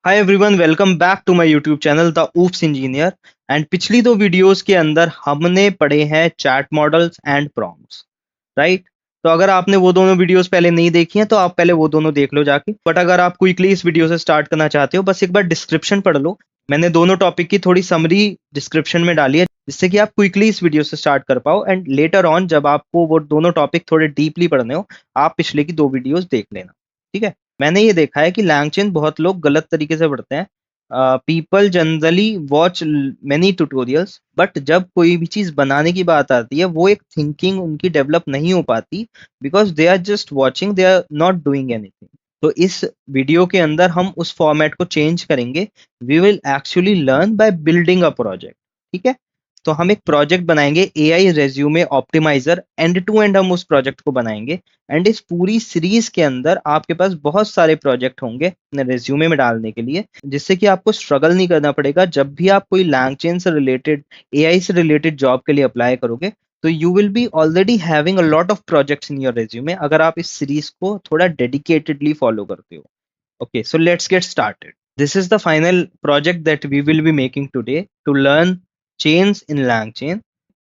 Hi everyone, welcome back to my YouTube channel the oops engineer. And पिछली दो videos के अंदर हमने पढ़े हैं chat models and prompts, right. तो अगर आपने वो दोनों वीडियोस पहले नहीं देखी हैं तो आप पहले वो दोनों देख लो जाके। बट अगर आप क्विकली इस वीडियो से स्टार्ट करना चाहते हो, बस एक बार डिस्क्रिप्शन पढ़ लो। मैंने दोनों टॉपिक की थोड़ी समरी डिस्क्रिप्शन में डाली है, जिससे कि आप क्विकली इस वीडियो से स्टार्ट कर पाओ। एंड लेटर ऑन जब आपको वो दोनों टॉपिक थोड़े डीपली पढ़ने हो, आप पिछले की दो वीडियोस देख लेना। ठीक है। मैंने ये देखा है कि लैंगचेन बहुत लोग गलत तरीके से पढ़ते हैं। People generally watch many tutorials, but जब कोई भी चीज बनाने की बात आती है वो एक थिंकिंग उनकी डेवलप नहीं हो पाती, because they are just watching, they are not doing anything. तो इस वीडियो के अंदर हम उस फॉर्मेट को चेंज करेंगे। We will actually learn by building a project. ठीक है। तो हम एक प्रोजेक्ट बनाएंगे, AI resume optimizer, end to end हम उस प्रोजेक्ट को बनाएंगे। एंड इस पूरी सीरीज के अंदर आपके पास बहुत सारे प्रोजेक्ट होंगे अपने रेज्यूमे में डालने के लिए, जिससे कि आपको स्ट्रगल नहीं करना पड़ेगा जब भी आप कोई लैंगचेन से रिलेटेड, एआई से रिलेटेड जॉब के लिए अप्लाई करोगे। तो you will be already having a lot of projects in your resume, अगर आप इस सीरीज को थोड़ा डेडिकेटेडली फॉलो करते हो। Okay, so let's get started. This is the final project that we will be making today to learn chains in LangChain.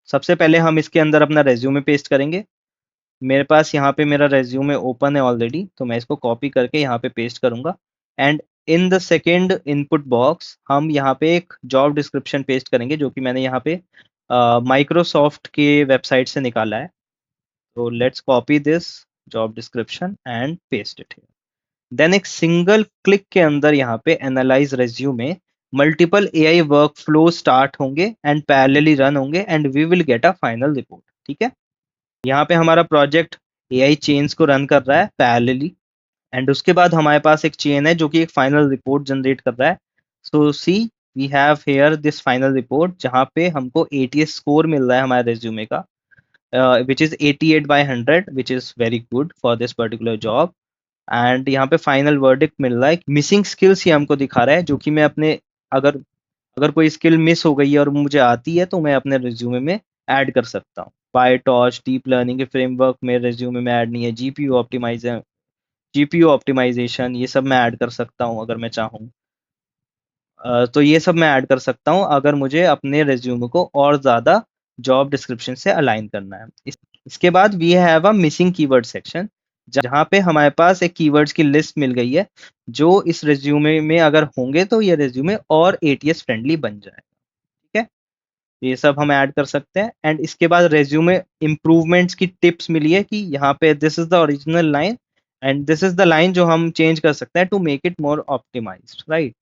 सबसे पहले हम इसके अंदर अपना रेज्यूमे पेस्ट करेंगे। मेरे पास यहाँ पे मेरा रेज्यूमे ओपन है ऑलरेडी, तो मैं इसको कॉपी करके यहाँ पे पेस्ट करूंगा। And in the second input box हम यहाँ पे एक जॉब डिस्क्रिप्शन पेस्ट करेंगे, जो कि मैंने यहाँ पे माइक्रोसॉफ्ट के वेबसाइट से निकाला है। तो let's copy this job description and paste it. Then एक सिंगल क्लिक के अंदर यहाँ पे analyze resume, multiple AI work flow start होंगे एंड पैरेलली रन होंगे, and we will get a final report. ठीक है। यहाँ पे हमारा प्रोजेक्ट एआई चेन्स को रन कर रहा है पैरेलली, एंड उसके बाद हमारे पास एक चेन है जो कि एक फाइनल रिपोर्ट जनरेट कर रहा है। So see, we have here this final report, जहाँ पे हमको एटीएस स्कोर मिल रहा है हमारे रेज्यूमे का, which is 88/100, which is very good for this particular job. And यहाँ पे फाइनल वर्डिक्ट मिल रहा है। मिसिंग स्किल्स ये हमको दिखा रहा है, जो कि मैं अपने, अगर अगर कोई स्किल मिस हो गई है और मुझे आती है तो मैं अपने रिज्यूमे में ऐड कर सकता हूँ। पाईटॉर्च डीप लर्निंग के फ्रेमवर्क मेरे रिज्यूमे में ऐड नहीं है। जीपीयू ऑप्टिमाइजेशन ये सब मैं ऐड कर सकता हूँ अगर मैं चाहूँ। तो ये सब मैं ऐड कर सकता हूँ अगर मुझे अपने रिज्यूमे को और ज़्यादा जॉब डिस्क्रिप्शन से अलाइन करना है। इसके बाद we have a missing keyword section, जहाँ पे हमारे पास एक कीवर्ड्स की लिस्ट मिल गई है, जो इस रिज्यूमे में अगर होंगे तो ये रिज्यूमे और एटीएस फ्रेंडली बन जाए। ठीक है। ये सब हम ऐड कर सकते हैं। एंड इसके बाद रेज्यूमे इम्प्रूवमेंट्स की टिप्स मिली है कि यहाँ पे this is the original line and this is the line जो हम चेंज कर सकते हैं to make it more optimized, right.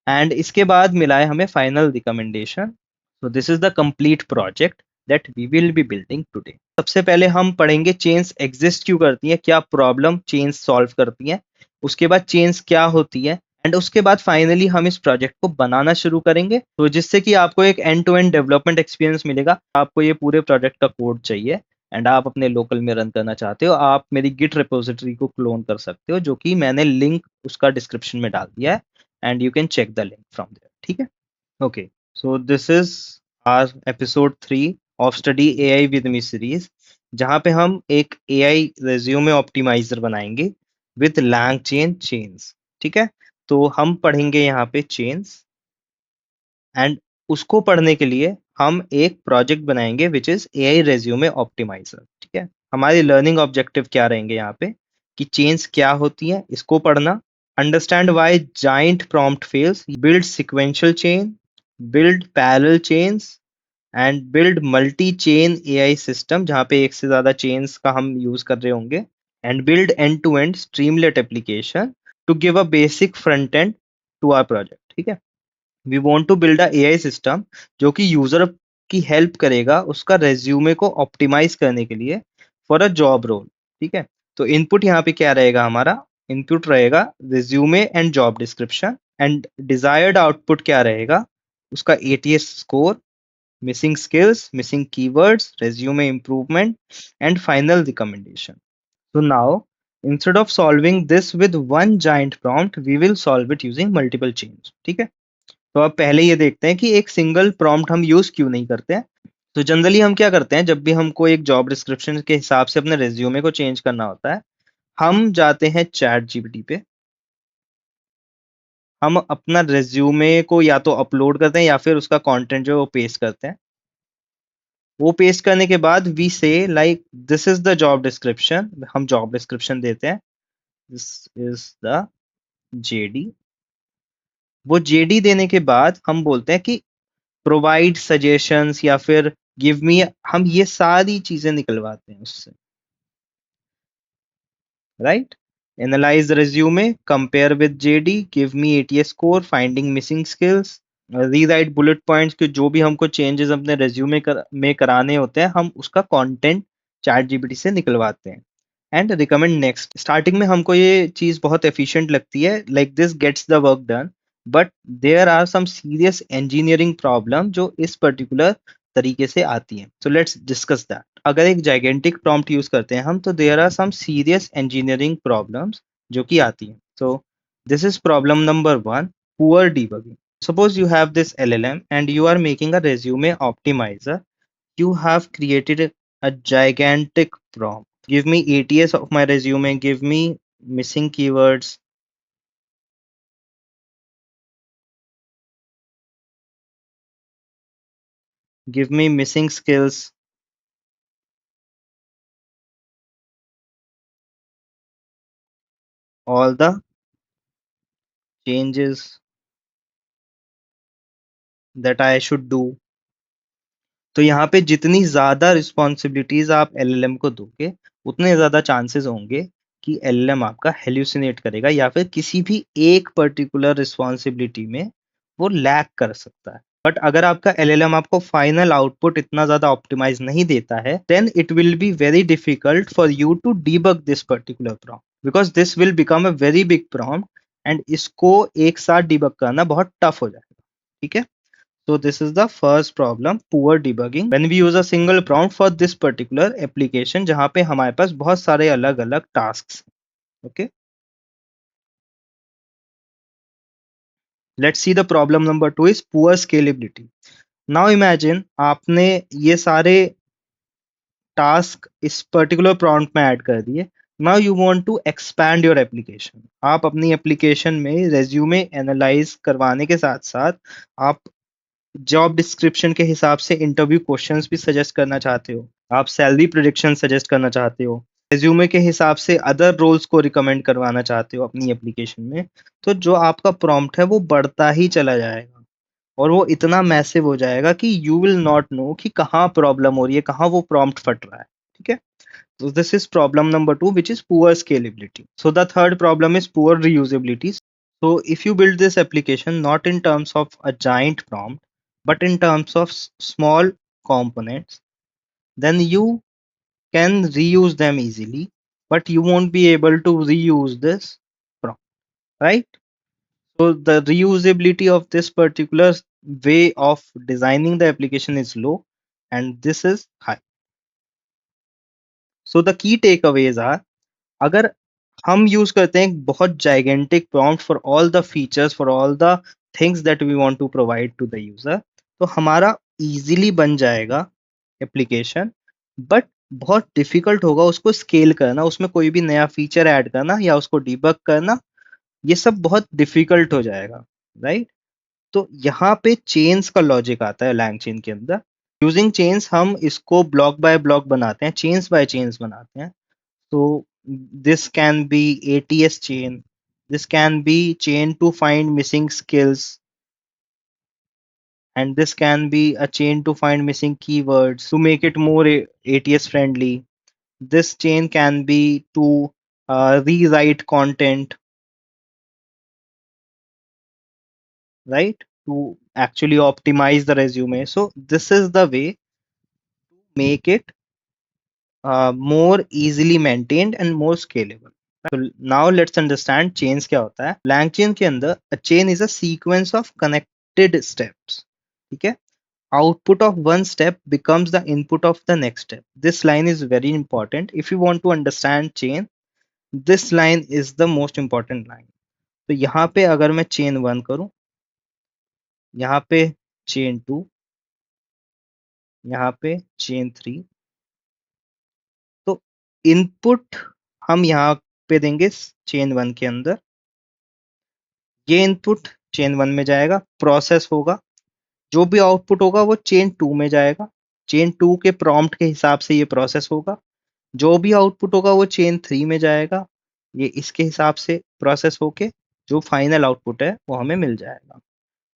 And इसके बाद मिला है हमें final recommendation. So this is the complete project that we will be building today. सबसे पहले हम पढ़ेंगे चेन्स एग्जिस्ट क्यों करती हैं, क्या प्रॉब्लम चेन्स सॉल्व करती हैं। उसके बाद चेन्स क्या होती है, एंड उसके बाद फाइनली हम इस प्रोजेक्ट को बनाना शुरू करेंगे, तो जिससे कि आपको एक end to end development experience मिलेगा। आपको ये पूरे प्रोजेक्ट का कोड चाहिए एंड आप अपने लोकल में रन करना चाहते हो, आप मेरी गिट रिपोजिटरी को क्लोन कर सकते हो, जो कि मैंने लिंक उसका डिस्क्रिप्शन में डाल दिया है, and you can check the link from there. ठीक है। Okay, so this is our episode 3 of study AI with me series, जहाँ पे हम एक एआई रेज्यूमे ऑप्टिमाइजर बनाएंगे विद लैंगचेन चेन्स। ठीक है। तो हम पढ़ेंगे यहाँ पे चेन्स, एंड उसको पढ़ने के लिए हम एक प्रोजेक्ट बनाएंगे which is AI resume optimizer. ठीक है। हमारे लर्निंग ऑब्जेक्टिव क्या रहेंगे यहाँ पे, कि चेन्स क्या होती है इसको पढ़ना, understand why giant prompt fails, build sequential chain, build parallel chains, and build multi chain AI system, जहाँ पे एक से ज्यादा चेन्स का हम यूज कर रहे होंगे, and build end to end Streamlit application to give a basic front end to our project. ठीक है। We want to build a AI system जो कि यूजर की हेल्प करेगा उसका रेज्यूमे को ऑप्टिमाइज करने के लिए फॉर अ जॉब रोल। ठीक है। तो इनपुट यहाँ पे क्या रहेगा, हमारा इनपुट रहेगा resume and job description, and desired output क्या रहेगा, उसका ATS score, missing skills, missing keywords, resume improvement, and final recommendation. So now, instead of solving this with one giant prompt, we will solve it using multiple chains. ठीक है। तो अब पहले ये देखते हैं कि एक सिंगल प्रॉम्प्ट हम यूज क्यों नहीं करते हैं। तो जनरली हम क्या करते हैं, जब भी हमको एक जॉब डिस्क्रिप्शन के हिसाब से अपने रेज्यूमे को चेंज करना होता है, हम जाते हैं चैट जीपीटी पे, हम अपना रिज्यूमे को या तो अपलोड करते हैं या फिर उसका कंटेंट जो है वो पेस्ट करते हैं। वो पेस्ट करने के बाद वी से like this is the job description, हम जॉब डिस्क्रिप्शन देते हैं, दिस इज द जेडी। वो जेडी देने के बाद हम बोलते हैं कि प्रोवाइड सजेशंस या फिर गिव मी, हम ये सारी चीजें निकलवाते हैं उससे, right. Analyse resume, compare with JD, give me ATS score, finding missing skills, rewrite bullet points के जो भी हमको चेंजेस अपने रेज्यूमे में कराने होते हैं, हम उसका कंटेंट चैट जीपीटी से निकलवाते हैं। एंड रिकमेंड नेक्स्ट, स्टार्टिंग में हमको ये चीज बहुत एफिशिएंट लगती है, like this gets the work done, but there are some serious engineering problem जो इस पर्टिकुलर तरीके से आती है। So let's discuss that. अगर एक जाइगेंटिक प्रॉम्प्ट यूज करते हैं हम, तो there are some serious engineering problems जो कि आती हैं। So this is problem number one, poor debugging. Suppose you have this LLM and you are making a resume optimizer. You have created a gigantic prompt. Give me ATS of my resume, give me missing keywords, give me missing skills, all the changes that I should do. तो यहाँ पे जितनी ज्यादा responsibilities आप LLM को दोगे, उतने ज्यादा चांसेस होंगे कि एलएलएम आपका हेल्यूसिनेट करेगा या फिर किसी भी एक पर्टिकुलर रिस्पॉन्सिबिलिटी में वो लैग कर सकता है। बट अगर आपका एलएलएम आपको फाइनल आउटपुट इतना ज्यादा ऑप्टिमाइज नहीं देता है, then it will be very difficult for you to debug this particular prompt, because this will become a very big prompt and इसको एक साथ डीबग करना बहुत टफ हो जाएगा। ठीक है। So this is the first problem, poor debugging. When we use a single prompt for this particular application, जहाँ पे हमारे पास बहुत सारे अलग अलग tasks हैं. Okay. Let's see the problem number two is poor scalability. Now imagine आपने ये सारे टास्क इस पर्टिकुलर प्रॉम्प्ट में ऐड कर दिए। Now you want to expand your application. आप अपनी एप्लीकेशन में रेज्यूमे एनालाइज करवाने के साथ साथ आप जॉब डिस्क्रिप्शन के हिसाब से इंटरव्यू क्वेश्चंस भी सजेस्ट करना चाहते हो, आप सैलरी प्रिडिक्शन सजेस्ट करना चाहते हो, रेज्यूमे के हिसाब से अदर रोल्स को रिकमेंड करवाना चाहते हो अपनी एप्लीकेशन में, तो जो आपका प्रॉम्प्ट है वो बढ़ता ही चला जाएगा और वो इतना मैसिव हो जाएगा कि यू विल नॉट नो कि कहाँ प्रॉब्लम हो रही है, कहाँ वो प्रॉम्प्ट फट रहा है। ठीक है। So this is problem number two, which is poor scalability. So the third problem is poor reusability. So if you build this application not in terms of a giant prompt, but in terms of small components, then you can reuse them easily, but you won't be able to reuse this prompt, right? So the reusability of this particular way of designing the application is low, and this is high. So the key takeaways are, अगर हम use करते हैं एक बहुत gigantic prompt for all the features, for all the things that we want to provide to the user, तो हमारा easily बन जाएगा एप्लीकेशन, बट बहुत डिफिकल्ट होगा उसको स्केल करना, उसमें कोई भी नया फीचर ऐड करना या उसको डिबग करना, ये सब बहुत डिफिकल्ट हो जाएगा, राइट। तो यहाँ पे चेन्स का लॉजिक आता है लैंग चेन के अंदर। यूजिंग चेन्स हम इसको ब्लॉक बाय ब्लॉक बनाते हैं, चेन्स बाय चेन्स बनाते हैं। So this can be ATS chain. This can be chain to find missing skills, and this can be a chain to find missing keywords to make it more ATS friendly. This chain can be to rewrite content, right? To actually optimize the resume. So this is the way to make it more easily maintained and more scalable. So now let's understand chains क्या होता है। LangChain के अंदर a chain is a sequence of connected steps. ठीक है। Output of one step becomes the input of the next step. This line is very important. If you want to understand chain, this line is the most important line. तो यहाँ पे अगर मैं chain 1 करूँ, यहाँ पे chain 2, यहाँ पे chain 3, तो इनपुट हम यहाँ पे देंगे chain 1 के अंदर, ये इनपुट चेन 1 में जाएगा, प्रोसेस होगा, जो भी आउटपुट होगा वो चेन 2 में जाएगा, चेन 2 के प्रॉम्प्ट के हिसाब से ये प्रोसेस होगा, जो भी आउटपुट होगा वो चेन 3 में जाएगा, ये इसके हिसाब से प्रोसेस होके जो फाइनल आउटपुट है वो हमें मिल जाएगा।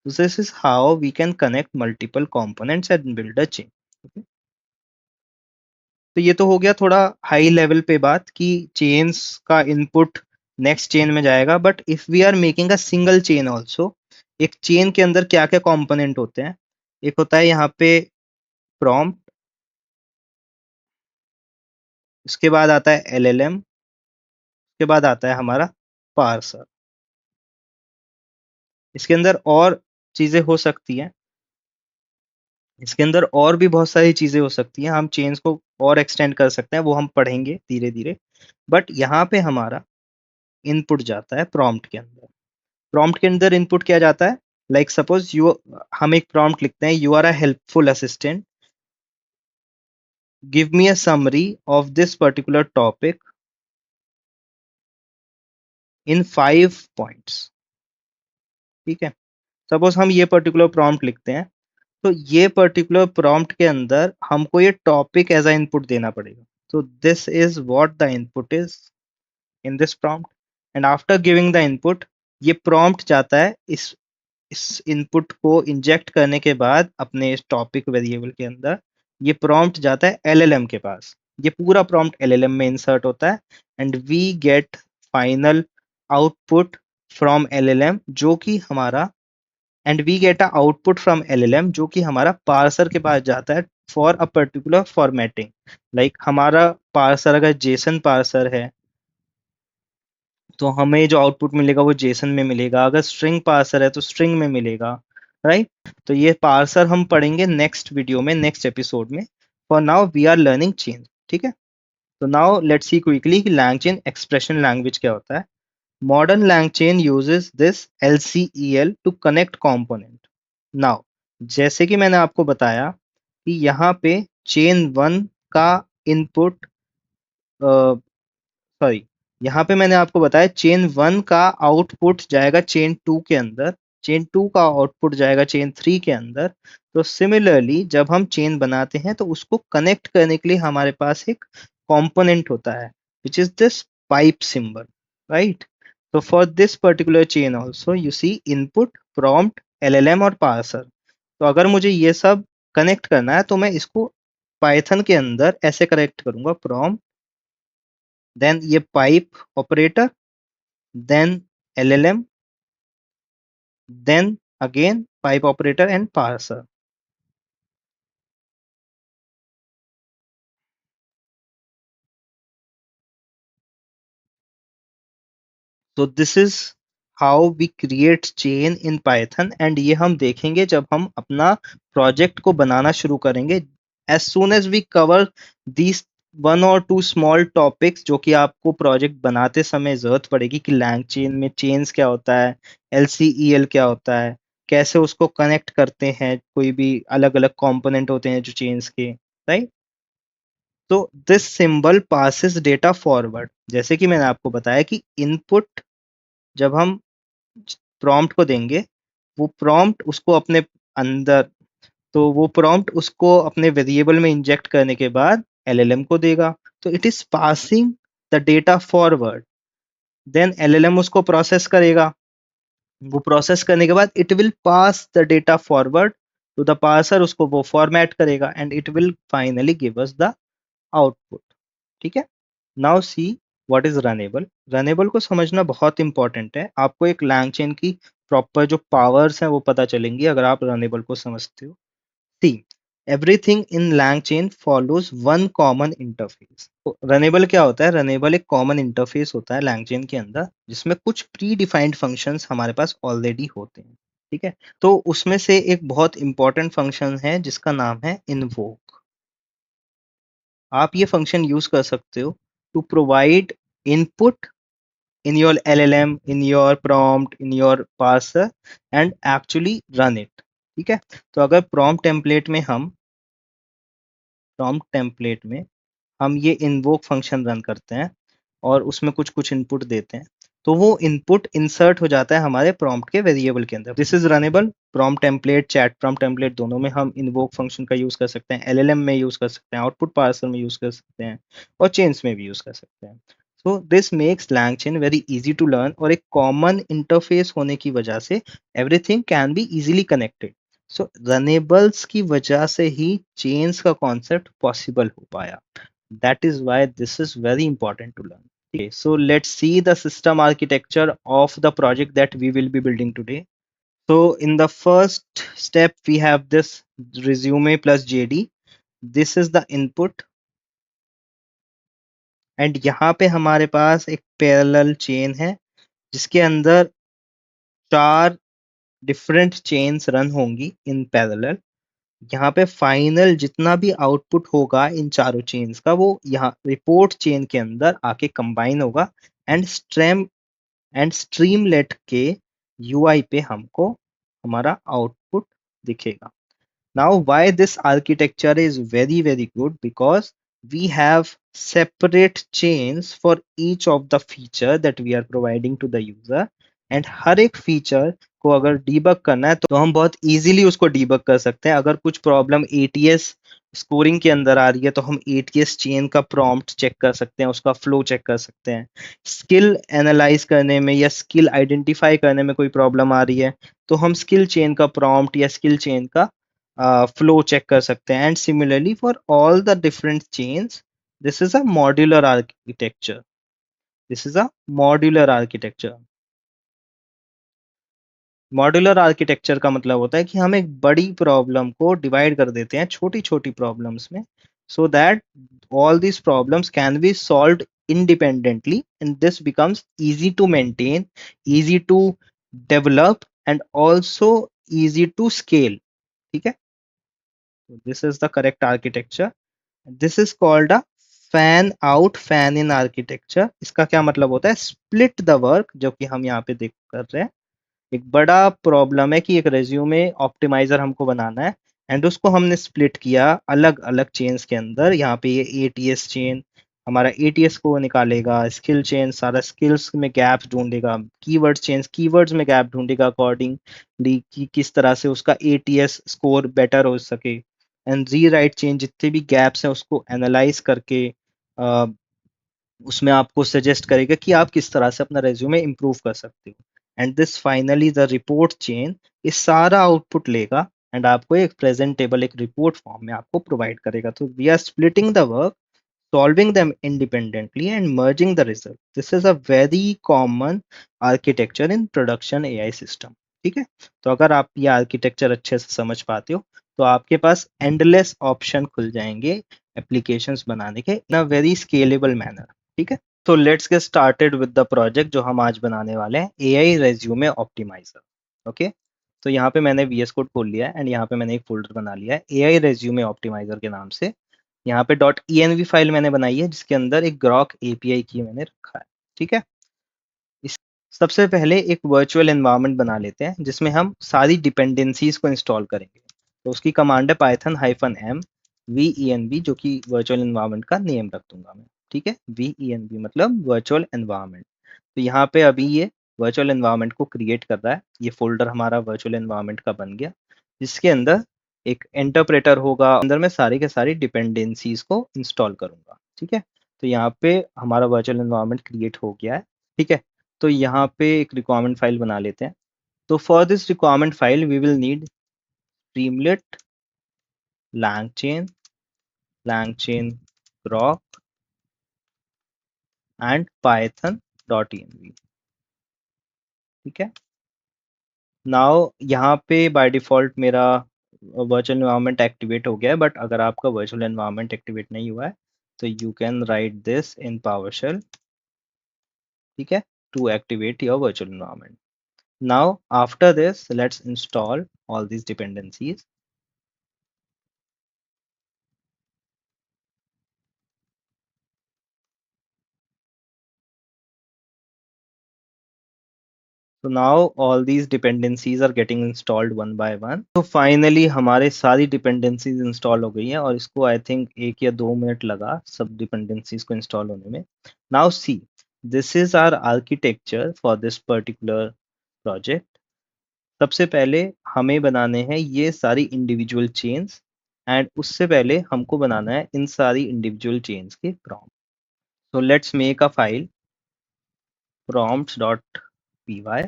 This is how we can connect multiple components and build a chain. तो ये तो हो गया थोड़ा हाई लेवल पे बात कि चेन्स का इनपुट नेक्स्ट चेन में जाएगा, but if we are making a single chain also, एक चेन के अंदर क्या क्या कंपोनेंट होते हैं, एक होता है यहाँ पे प्रॉम्प्ट, उसके बाद आता है एलएलएम, उसके बाद आता है हमारा पार्सर। इसके अंदर और चीजें हो सकती हैं, इसके अंदर और भी बहुत सारी चीजें हो सकती हैं, हम चेन्स को और एक्सटेंड कर सकते हैं, वो हम पढ़ेंगे धीरे धीरे। बट यहाँ पे हमारा इनपुट जाता है प्रॉम्प्ट के अंदर। प्रॉम्प्ट के अंदर इनपुट क्या जाता है, लाइक सपोज यू, हम एक प्रॉम्प्ट लिखते हैं, you are a helpful assistant, give me a summary of this particular topic in 5 points. ठीक है, सपोज हम ये पर्टिकुलर प्रॉम्प्ट लिखते हैं, तो ये पर्टिकुलर प्रॉम्प्ट के अंदर हमको ये टॉपिक एज अ इनपुट देना पड़ेगा। तो this is what the input is in this prompt, and after giving the input, ये प्रॉम्प्ट जाता है इस इनपुट को इंजेक्ट करने के बाद अपने इस टॉपिक वेरिएबल के अंदर, ये प्रॉम्प्ट जाता है एलएलएम के पास, ये पूरा प्रॉम्प्ट एलएलएम में इंसर्ट होता है, and we get final output from LLM जो कि हमारा, and we get a output from LLM जो कि हमारा पार्सर के पास जाता है for a particular formatting. Like हमारा पार्सर अगर जेसन पार्सर है तो हमें जो आउटपुट मिलेगा वो जेसन में मिलेगा, अगर स्ट्रिंग पार्सर है तो स्ट्रिंग में मिलेगा, राइट। तो ये पार्सर हम पढ़ेंगे नेक्स्ट वीडियो में, नेक्स्ट एपिसोड में। For now we are learning chain. ठीक है, तो नाउ लेट्स सी क्विकली कि LangChain एक्सप्रेशन लैंग्वेज क्या होता है। Modern LangChain uses this LCEL to connect component. Now जैसे कि मैंने आपको बताया कि यहाँ पे चेन 1 का इनपुट, सॉरी, यहाँ पे मैंने आपको बताया चेन 1 का आउटपुट जाएगा चेन 2 के अंदर, चेन 2 का आउटपुट जाएगा चेन 3 के अंदर। तो सिमिलरली जब हम चेन बनाते हैं तो उसको कनेक्ट करने के लिए हमारे पास एक कंपोनेंट होता है which is this pipe symbol, right. तो for this particular chain also you see input, prompt, LLM और पार्सर। तो अगर मुझे ये सब कनेक्ट करना है तो मैं इसको पाइथन के अंदर ऐसे कनेक्ट करूंगा, प्रॉम्प्ट, देन ये pipe operator, then LLM, then again pipe operator and parser. So this is how we create chain in Python, and ये हम देखेंगे जब हम अपना प्रोजेक्ट को बनाना शुरू करेंगे। As soon as we cover these 1 or 2 small topics जो कि आपको प्रोजेक्ट बनाते समय जरूरत पड़ेगी कि लैंग चेन में चेन्स क्या होता है, LCEL क्या होता है, कैसे उसको कनेक्ट करते हैं, कोई भी अलग अलग कंपोनेंट होते हैं जो चेन्स के, राइट। तो this symbol passes data forward, जैसे कि मैंने आपको बताया कि इनपुट जब हम प्रॉम्प्ट को देंगे, वो प्रॉम्प्ट उसको अपने अंदर, तो वो प्रॉम्प्ट उसको अपने वेरिएबल में इंजेक्ट करने के बाद एलएलएम को देगा। तो it is passing the data forward, then LLM उसको प्रोसेस करेगा, वो प्रोसेस करने के बाद it will pass the data forward to the parser, उसको वो फॉर्मेट करेगा and it will finally give us the output. ठीक है, now see what is runnable. Runnable को समझना बहुत इंपॉर्टेंट है, आपको एक लैंगचेन की प्रॉपर जो पावर्स हैं वो पता चलेंगी अगर आप रनेबल को समझते हो। See, everything in LangChain follows one common interface. तो रनेबल क्या होता है, रनेबल एक कॉमन इंटरफेस होता है लैंगचेन के अंदर जिसमें कुछ प्री डिफाइंड फंक्शंस हमारे पास ऑलरेडी होते हैं। ठीक है, तो उसमें से एक बहुत इंपॉर्टेंट फंक्शन है जिसका नाम है इन्वोक। आप ये फंक्शन यूज कर सकते हो to provide input in your LLM, in your prompt, in your parser and actually run it। ठीक है, तो अगर प्रॉम्प्ट टेम्पलेट में हम ये इन्वोक फंक्शन रन करते हैं और उसमें कुछ कुछ इनपुट देते हैं, तो वो इनपुट इंसर्ट हो जाता है हमारे प्रॉम्प्ट के वेरिएबल के अंदर। This is runnable prompt template, chat prompt template, दोनों में हम इन्वोक फंक्शन का यूज कर सकते हैं, एलएलएम में यूज कर सकते हैं, आउटपुट पार्सर में यूज कर सकते हैं, और चेन्स में भी यूज कर सकते हैं। So this makes LangChain very easy to learn, और एक कॉमन इंटरफेस होने की वजह से everything can be easily connected. So runnables की वजह से ही चेन्स का कॉन्सेप्ट पॉसिबल हो पाया। That is why this is very important to learn. Okay, so let's see the system architecture of the project that we will be building today. So in the first step, we have this resume plus JD. This is the input. And यहाँ पे हमारे पास एक parallel chain है जिसके अंदर 4 different chains run होंगी in parallel. यहाँ पे फाइनल जितना भी आउटपुट होगा इन चारों चेन्स का, वो यहाँ रिपोर्ट चेन के अंदर आके कंबाइन होगा, एंड स्ट्रीमलेट के यूआई पे हमको हमारा आउटपुट दिखेगा। Now, why this architecture is very, very good? Because we have separate chains for each of the feature that we are providing to the user, and हर एक feature को अगर debug करना है तो हम बहुत इजीली उसको डीबग कर सकते हैं। अगर कुछ प्रॉब्लम एटीएस स्कोरिंग के अंदर आ रही है तो हम एटीएस चेन का प्रॉम्प्ट चेक कर सकते हैं, उसका फ्लो चेक कर सकते हैं। स्किल एनालाइज करने में या स्किल आइडेंटिफाई करने में कोई प्रॉब्लम आ रही है तो हम स्किल चेन का प्रॉम्प्ट या स्किल चेन का flow check कर सकते हैं। And similarly for all the different chains, this is a modular architecture. This is a modular architecture. Modular architecture का मतलब होता है कि हम एक बड़ी प्रॉब्लम को डिवाइड कर देते हैं छोटी छोटी प्रॉब्लम्स में, so that all these problems can be solved independently, and this becomes easy to maintain, easy to develop, and also easy to scale. ठीक है, this is the correct architecture. This is called a fan out fan in architecture. इसका क्या मतलब होता है? Split the work, जो कि हम यहाँ पे देख कर रहे हैं। एक बड़ा प्रॉब्लम है कि एक रेज्यूमे ऑप्टिमाइजर हमको बनाना है, एंड उसको हमने स्प्लिट किया अलग अलग चेन्स के अंदर। यहाँ पे ये एटीएस चेन हमारा एटीएस को निकालेगा, स्किल चेन सारा स्किल्स में गैप्स ढूंढेगा, कीवर्ड चेन्स कीवर्ड्स में गैप ढूंढेगा अकॉर्डिंगली कि किस तरह से उसका एटीएस स्कोर बेटर हो सके, एंड री राइट चेन जितने भी गैप्स हैं उसको एनालाइज करके उसमें आपको सजेस्ट करेगा कि आप किस तरह से अपना रेज्यूमे इंप्रूव कर सकते हो। And this finally the report chain ये सारा आउटपुट लेगा एंड आपको एक प्रेजेंटेबल एक रिपोर्ट फॉर्म में आपको प्रोवाइड करेगा। तो we are splitting the work, solving them independently and merging the result. This is a very common architecture in production AI system. ठीक है, तो अगर आप ये आर्किटेक्चर अच्छे से समझ पाते हो तो आपके पास एंडलेस ऑप्शन खुल जाएंगे एप्लीकेशंस बनाने के इन अ वेरी स्केलेबल मैनर। ठीक है, तो let's get started with the project जो हम आज बनाने वाले हैं, एआई रेज्यूमे ऑप्टिमाइजर। ओके, तो यहाँ पे मैंने VS कोड खोल लिया है एंड यहाँ पे मैंने एक फोल्डर बना लिया है एआई रेज्यूमे ऑप्टिमाइजर के नाम से। यहाँ पे .env फाइल मैंने बनाई है जिसके अंदर एक ग्रॉक एपीआई की मैंने रखा है। ठीक है, इस सबसे पहले एक वर्चुअल एनवायरनमेंट बना लेते हैं जिसमें हम सारी डिपेंडेंसीज को इंस्टॉल करेंगे। तो उसकी कमांड है python-m venv, जो कि वर्चुअल एनवायरनमेंट का नेम रख दूंगा मैं। ठीक है, venv मतलब वर्चुअल एनवायरनमेंट। तो यहाँ पे अभी ये वर्चुअल एनवायरनमेंट को क्रिएट कर रहा है। ये फोल्डर हमारा वर्चुअल एनवायरनमेंट का बन गया जिसके अंदर एक इंटरप्रेटर होगा, अंदर में सारी के सारी डिपेंडेंसीज को इंस्टॉल करूंगा। ठीक है, तो यहाँ पे हमारा वर्चुअल एनवायरनमेंट क्रिएट हो गया है। ठीक है, तो यहाँ पे एक रिक्वायरमेंट फाइल बना लेते हैं। तो for this requirement file we will need streamlit, LangChain, LangChain grok, and python.env। ठीक है, नाउ यहाँ पे बाय डिफॉल्ट मेरा वर्चुअल एनवायरनमेंट एक्टिवेट हो गया है, बट अगर आपका वर्चुअल एनवायरनमेंट एक्टिवेट नहीं हुआ है तो you can write this in PowerShell. ठीक है, to activate your virtual environment. Now after this let's install all these dependencies. So now all these dependencies are getting installed one by one. तो finally हमारे सारी dependencies install हो गई हैं और इसको आई थिंक 1 या 2 मिनट लगा सब डिपेंडेंसीज को इंस्टॉल होने में। Now see, This is our architecture for this particular project. सबसे पहले हमें बनाने हैं ये सारी इंडिविजुअल चेन्स एंड उससे पहले हमको बनाना है इन सारी इंडिविजुअल चेन्स के prompt. So let's make a file prompts.py.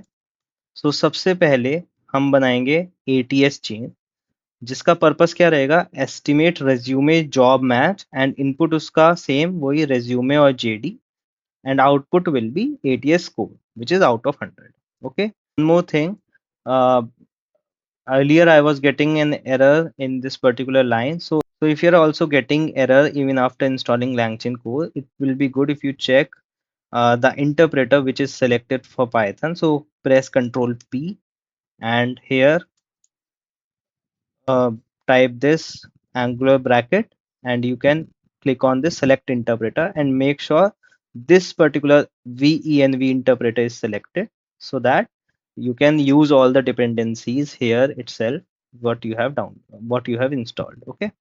So सबसे पहले हम बनाएंगे ATS चेन जिसका पर्पस क्या रहेगा, estimate resume job match and input उसका सेम वही रेज्यूमे और JD and output will be ATS score, which is out of 100. Okay. One more thing. Uh, Earlier I was getting an error in this particular line. So if you're also getting error even after installing LangChain core, it will be good if you check the interpreter which is selected for Python. So press Control P and here uh, type this angular bracket and you can click on this select interpreter and make sure this particular venv interpreter is selected so that you can use all the dependencies here itself what you have installed. Okay,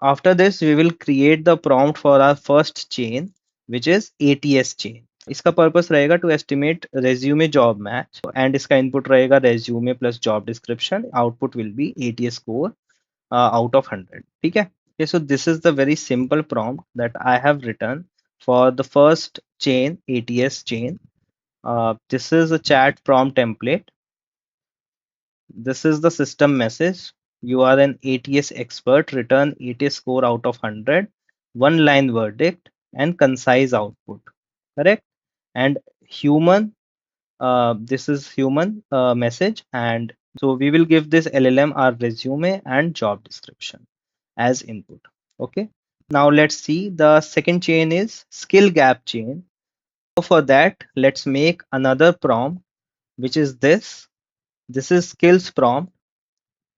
after this we will create the prompt for our first chain which is ATS chain. इसका purpose रहेगा to estimate resume job match and इसका input रहेगा resume plus job description, output will be ATS score out of 100. ठीक है. Okay, so this is the very simple prompt that I have written for the first chain, ATS chain. This is a chat prompt template. This is the system message. You are an ATS expert. Return ATS score out of 100. One line verdict and concise output. Correct. And human. This is human message. And so we will give this LLM our resume and job description as input. Okay. Now let's see. The second chain is skill gap chain. So for that, let's make another prompt, which is this. This is skills prompt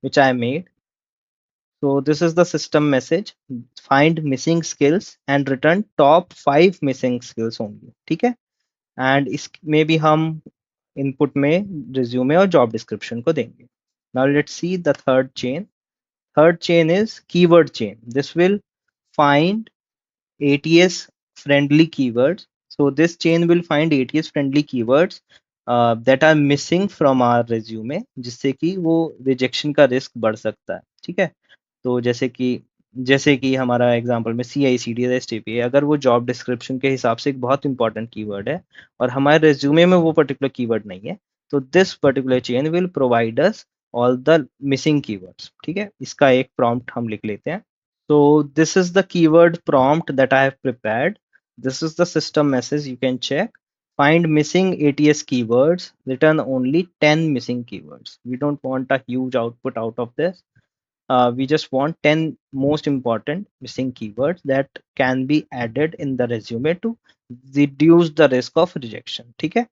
which I made. So this is the system message. Find missing skills and return top 5 missing skills only. ठीक है. And इसमें भी हम input में resume और job description को देंगे. Now let's see the third chain. Third chain is keyword chain. This will find ATS friendly keywords. So this chain will find ATS friendly keywords that are missing from our resume जिससे कि वो rejection का risk बढ़ सकता है. ठीक है. तो जैसे कि हमारा एग्जांपल में CI/CD REST API अगर वो जॉब डिस्क्रिप्शन के हिसाब से एक बहुत इंपॉर्टेंट कीवर्ड है और हमारे रेज्यूमे में वो पर्टिकुलर कीवर्ड नहीं है, तो this particular chain will provide us all the missing keywords. ठीक है. इसका एक प्रॉम्प्ट हम लिख लेते हैं. So this is the keyword prompt that I have prepared. This is the system message. You can check. Find missing ATS keywords. Return only 10 missing keywords. We don't want a huge output out of this. We just want 10 most important missing keywords that can be added in the resume to reduce the risk of rejection. ठीक है.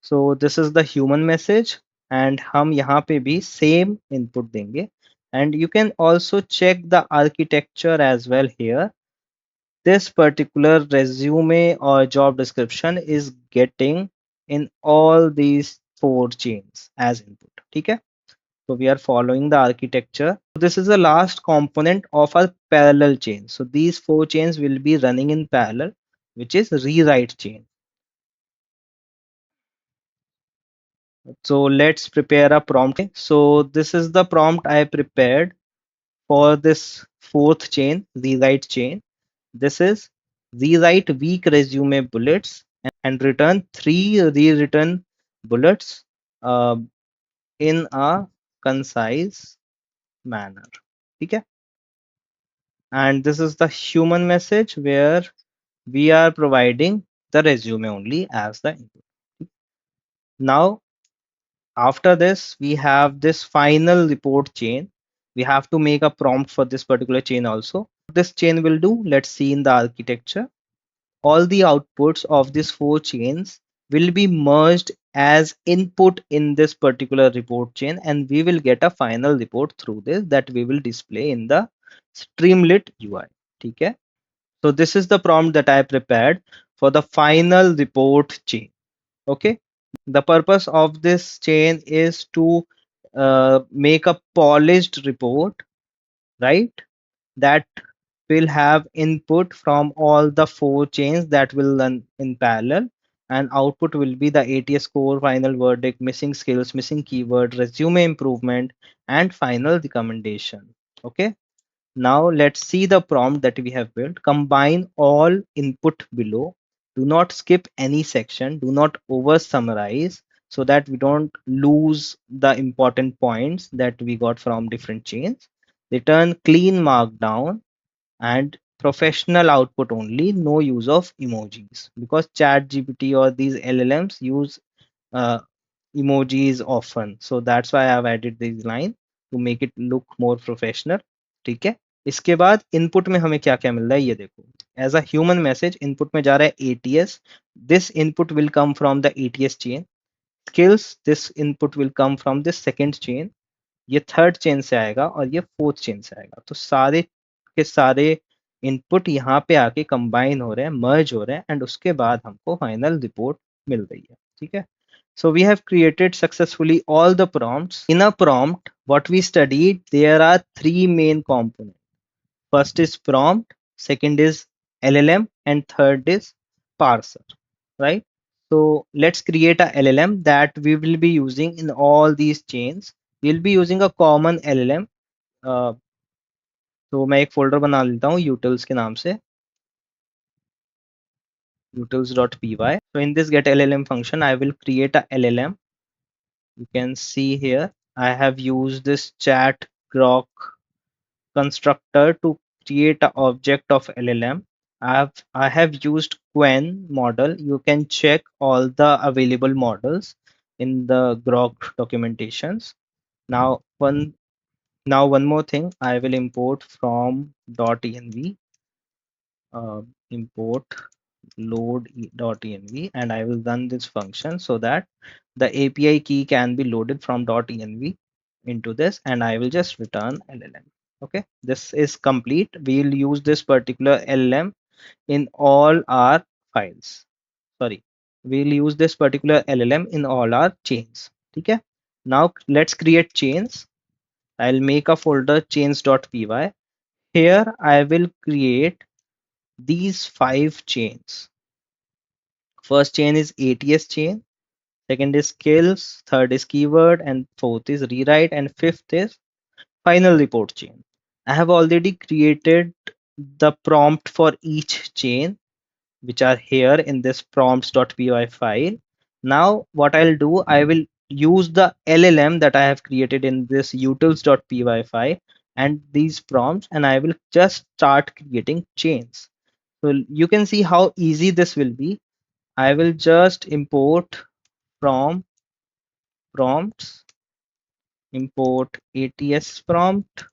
So this is the human message and हम यहाँ पे भी same input देंगे. And you can also check the architecture as well here. This particular resume or job description is getting in all these 4 chains as input. Okay. So we are following the architecture. This is the last component of our parallel chain. So these 4 chains will be running in parallel, which is rewrite chain. So let's prepare a prompt. So this is the prompt I prepared for this fourth chain, rewrite chain. This is rewrite weak resume bullets and return 3 rewritten bullets uh, in a concise manner. Okay. And this is the human message where we are providing the resume only as the input. Now, after this, we have this final report chain. We have to make a prompt for this particular chain also. This chain will do, let's see in the architecture. All the outputs of these 4 chains will be merged as input in this particular report chain and we will get a final report through this that we will display in the Streamlit UI. Okay. So this is the prompt that I prepared for the final report chain. Okay. The purpose of this chain is to make a polished report, right? That will have input from all the 4 chains that will run in parallel and output will be the ATS score, final verdict, missing skills, missing keyword, resume improvement, and final recommendation. Okay. Now let's see the prompt that we have built. Combine all input below. Do not skip any section. Do not over summarize so that we don't lose the important points that we got from different chains. Return clean markdown and professional output only, no use of emojis, because chat gpt or these llms use uh, emojis often, so that's why I've added these line to make it look more professional. ठीक है, इसके बाद input में हमें क्या क्या मिल रहा है ये देखो. As a human message input में जा रहा है ATS. This input will come from the ATS chain. Skills, this input will come from this second chain. ये थर्ड चेन से आएगा और ये फोर्थ चेन से आएगा. तो सारे के सारे इनपुट यहाँ पे आके कंबाइन हो रहे हैं, मर्ज हो रहे हैं, एंड उसके बाद हमको फाइनल रिपोर्ट मिल रही है. ठीक है. So we have created successfully all the prompts. In a prompt, what we studied, there are three main components. First is prompt, second is LLM, and third is parser, right? So let's create a LLM that we will be using in all these chains. We'll be using a common LLM. Uh, तो मैं एक folder बना लेता हूँ utils के नाम से, utils.py. So in this get LLM function, I will create a LLM. You can see here I have used this chat grok constructor to create an object of LLM. I have used Quen model. You can check all the available models in the grok documentations. Now one more thing, I will import from .env, uh, import load.env, and I will run this function so that the API key can be loaded from .env into this, and I will just return LLM. Okay, this is complete. We'll use this particular LLM in all our files. Sorry, we'll use this particular LLM in all our chains. Okay, now let's create chains. I'll make a folder chains.py. Here I will create these 5 chains. First chain is ATS chain, second is skills, third is keyword, and fourth is rewrite, and fifth is final report chain. I have already created the prompt for each chain, which are here in this prompts.py file. Now what I'll do, I will use the LLM that I have created in this utils.py file and these prompts, and I will just start creating chains. So you can see how easy this will be. I will just import from prompts, import ATS prompt,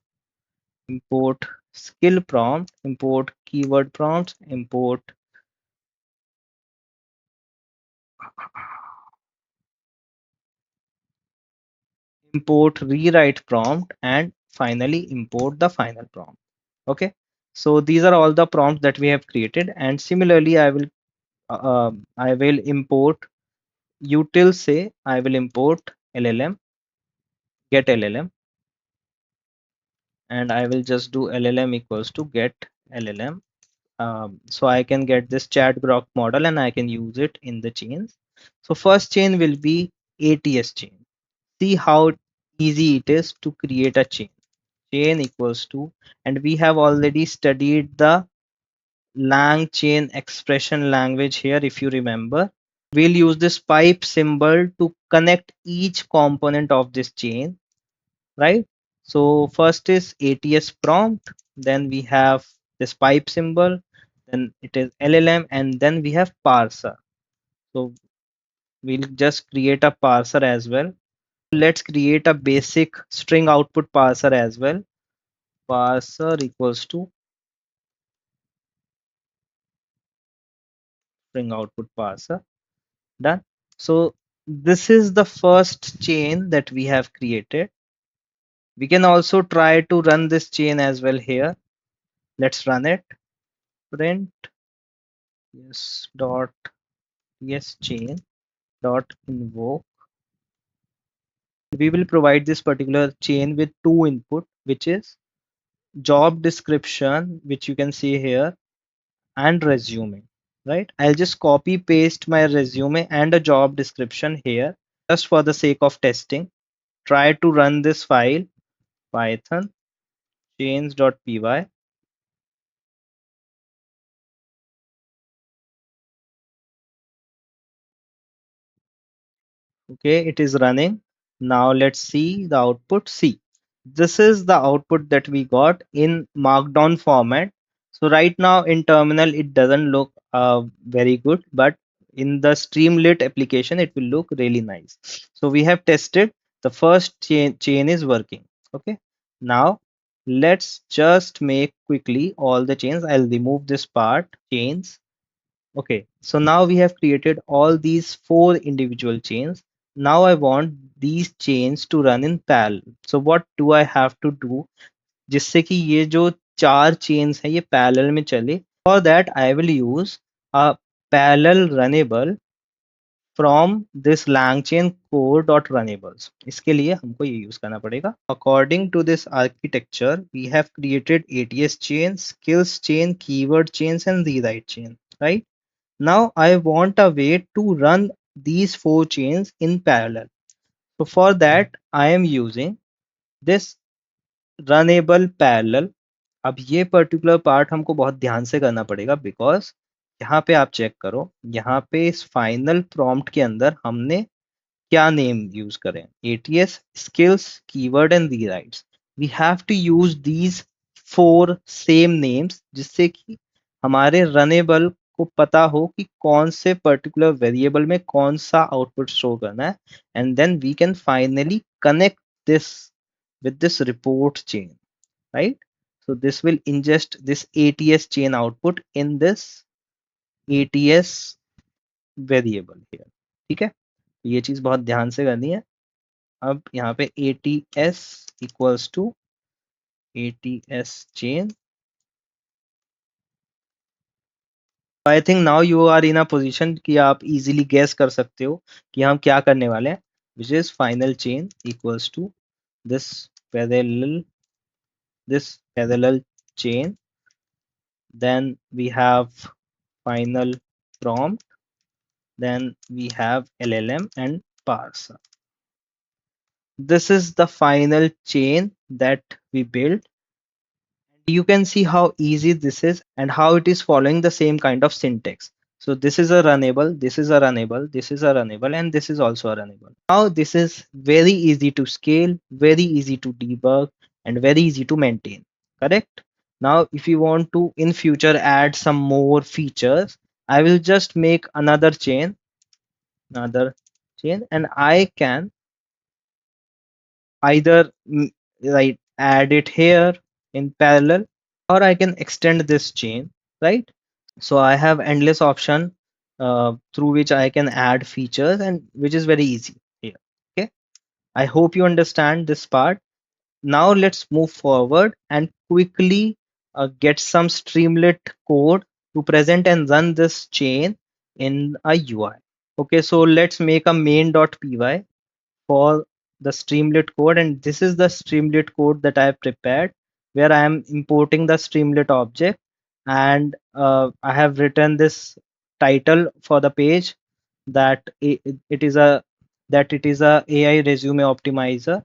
import skill prompt, import keyword prompts, import rewrite prompt, and finally import the final prompt. Okay, so these are all the prompts that we have created, and similarly I will import util say I will import LLM, get LLM, and I will just do LLM equals to get LLM. So I can get this chat grok model and I can use it in the chains. So first chain will be ATS chain. See how easy it is to create a chain. Chain equals to, and we have already studied the lang chain expression language here, if you remember. We'll use this pipe symbol to connect each component of this chain, right? So first is ATS prompt, then we have this pipe symbol, then it is LLM, and then we have parser. So we'll just create a parser as well. Let's create a basic string output parser as well. Parser equals to string output parser. Done. So this is the first chain that we have created. We can also try to run this chain as well here. Let's run it. Print yes dot yes chain dot invoke. We will provide this particular chain with two input, which is job description, which you can see here, and resume. right? I'll just copy paste my resume and a job description here just for the sake of testing. Try to run this file, python chains.py. Okay, it is running. Now let's see the output. See, this is the output that we got in markdown format. So right now in terminal it doesn't look very good, but in the Streamlit application it will look really nice. So we have tested the first chain is working. Okay, now let's just make quickly all the chains. I'll remove this part, chains. Okay, so now we have created all these four individual chains. Now I want these chains to run in parallel. So what do I have to do जिससे कि ये जो चार chains है ये parallel में चले? For that I will use a parallel runnable from this langchain core.runnables. इसके लिए हमको ये use करना पड़ेगा. According to this architecture, we have created ATS chain, skills chain, keyword chains, and rewrite chain. Right? Now I want a way to run these four chains in parallel. So for that I am using this runnable parallel. अब ये particular part हमको बहुत ध्यान से करना पड़ेगा because यहाँ पे आप चेक करो, यहाँ पे इस फाइनल प्रॉम्प्ट के अंदर हमने क्या नेम यूज करें, ATS skills keyword and rewrites. We have to use these four same names जिससे कि हमारे रनेबल को पता हो कि कौन से पर्टिकुलर वेरिएबल में कौन सा आउटपुट शो करना है, and then we can finally connect this with this report chain, right? So this will ingest this ATS chain output in this ATS variable here. ठीक है, ये चीज बहुत ध्यान से करनी है. अब यहाँ पे ATS equals to ATS chain. I think now you are in a position कि आप इजीली गेस कर सकते हो कि हम क्या करने वाले हैं, which is final chain equals to this parallel this parallel chain. Then we have final prompt, then we have LLM and parser. This is the final chain that we built. You can see how easy this is and how it is following the same kind of syntax. So this is a runnable, this is a runnable, this is a runnable, and this is also a runnable. Now this is very easy to scale, very easy to debug, and very easy to maintain. Correct? Now if you want to in future add some more features, I will just make another chain, and I can either right add it here in parallel, or I can extend this chain, right? So I have endless option through which I can add features, and which is very easy here. Okay, I hope you understand this part. Now let's move forward and quickly get some Streamlit code to present and run this chain in a UI. Okay, so let's make a main.py for the Streamlit code, and this is the Streamlit code that I have prepared, where I am importing the Streamlit object, and I have written this title for the page that it is a AI resume optimizer,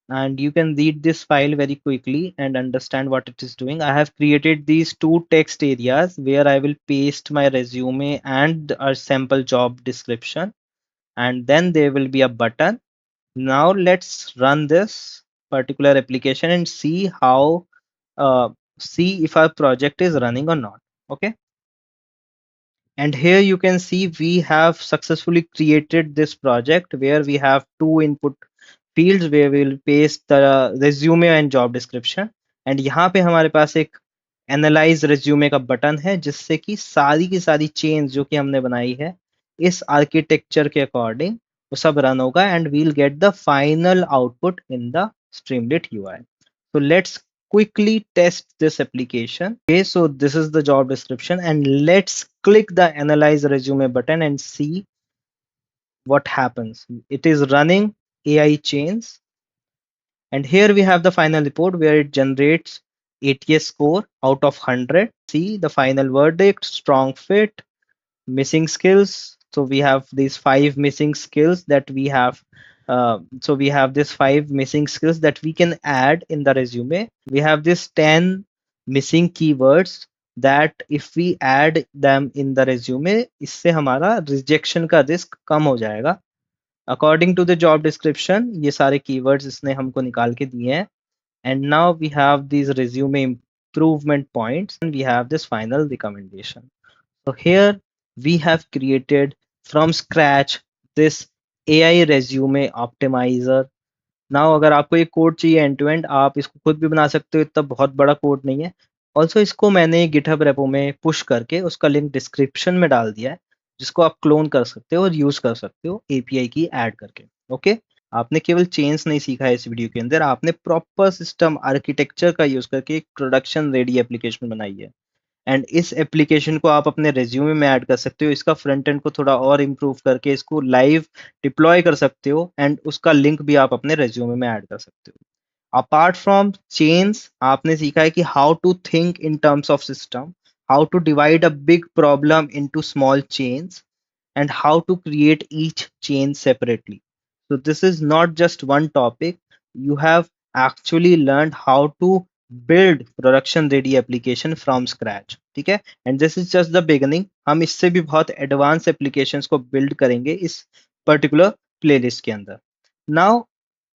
and you can read this file very quickly and understand what it is doing. I have created these two text areas where I will paste my resume and a sample job description, and then there will be a button. Now let's run this particular application and see how see if our project is running or not. Okay, and here you can see we have successfully created this project where we have two input fields where we will paste the resume and job description, and यहाँ पे हमारे पास एक analyse resume का button है जिससे कि सारी की सारी चेन्स जो कि हमने बनाई है इस आर्किटेक्चर के अकॉर्डिंग वो सब रन होगा, and we'll get the final output in the Streamlit UI. So let's quickly test this application. Okay, so this is the job description, and let's click the analyze resume button and see what happens. It is running AI chains, and here we have the final report where it generates ATS score out of 100. See the final verdict, strong fit, missing skills. So we have these five missing skills that we have. So we have these five missing skills that we can add in the resume. We have this 10 missing keywords that if we add them in the resume, इससे हमारा rejection का risk कम हो जाएगा. According to the job description, ये सारे keywords इसने हमको निकाल के दिए हैं. And now we have these resume improvement points and we have this final recommendation. So here we have created from scratch this AI resume optimizer. Now अगर आपको ये कोड चाहिए एंड टू एंड, आप इसको खुद भी बना सकते हो, इतना बहुत बड़ा कोड नहीं है. ऑल्सो इसको मैंने गिटहब रेपो में पुश करके उसका लिंक डिस्क्रिप्शन में डाल दिया है, जिसको आप क्लोन कर सकते हो और यूज कर सकते हो एपीआई की ऐड करके. ओके, आपने केवल चेंज नहीं सीखा है इस वीडियो के अंदर, आपने प्रॉपर सिस्टम आर्किटेक्चर का यूज करके एक प्रोडक्शन रेडी एप्लीकेशन बनाई है. एंड इस एप्लीकेशन को आप अपने रेज्यूमे में ऐड कर सकते हो, इसका फ्रंट एंड को थोड़ा और इम्प्रूव करके इसको लाइव डिप्लॉय कर सकते हो एंड उसका लिंक भी आप अपने रेज्यूमे में ऐड कर सकते हो. अपार्ट फ्रॉम चेन्स, आपने सीखा है कि how to think in terms of system, how to divide a big problem into small chains, and how to create each chain separately. So this is not just one topic. You have actually learned how to build production ready application from scratch. ठीक है, and this is just the beginning. हम इससे भी बहुत advanced applications को build करेंगे इस particular playlist के अंदर. Now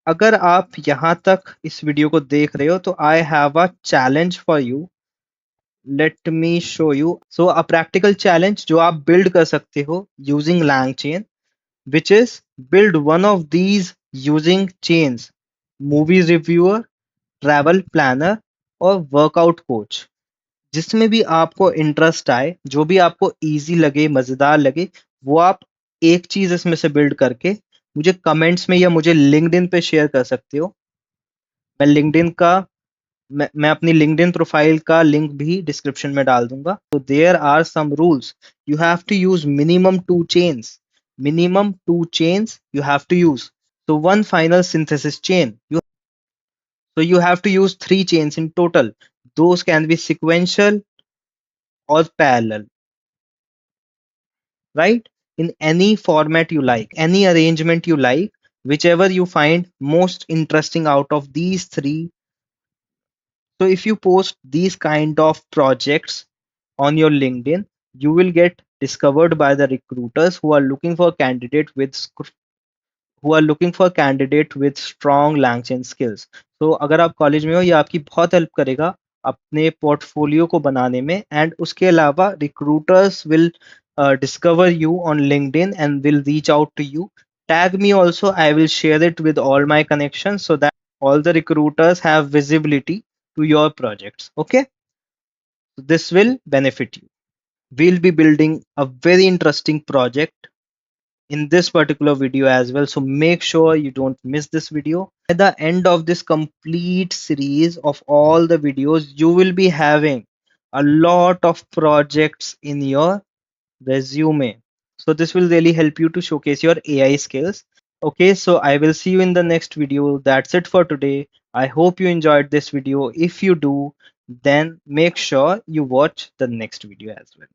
अगर आप यहाँ तक इस वीडियो को देख रहे हो तो I have a challenge for you. Let me show you. So a practical challenge जो आप build कर सकते हो using LangChain, which is build one of these using chains: movie reviewer, travel planner और workout coach. जिसमें भी आपको interest आए, जो भी आपको इजी लगे, मजेदार लगे, वो आप एक चीज इसमें से बिल्ड करके मुझे कमेंट्स में या मुझे लिंक्डइन पे शेयर कर सकते हो. मैं लिंक्डइन का मैं अपनी लिंक्डइन प्रोफाइल का लिंक भी डिस्क्रिप्शन में डाल दूंगा. तो there are some rules. You have to use minimum two chains you have to use. So one final synthesis chain, so you have to use three chains in total. Those can be sequential or parallel, right? In any format you like, any arrangement you like, whichever you find most interesting out of these three. So if you post these kind of projects on your LinkedIn, you will get discovered by the recruiters who are looking for candidate with strong LangChain skills. So अगर आप college में हो, ये आपकी बहुत help करेगा अपने portfolio को बनाने में. एंड उसके अलावा recruiters will discover you on LinkedIn and will reach out to you. Tag me also, I will share it with all my connections so that all the recruiters have visibility to your projects. Okay, so this will benefit you. We'll be building a very interesting project in this particular video as well, so make sure you don't miss this video. At the end of this complete series of all the videos, you will be having a lot of projects in your resume, so this will really help you to showcase your AI skills. Okay, so I will see you in the next video. That's it for today. I hope you enjoyed this video. If you do, then make sure you watch the next video as well.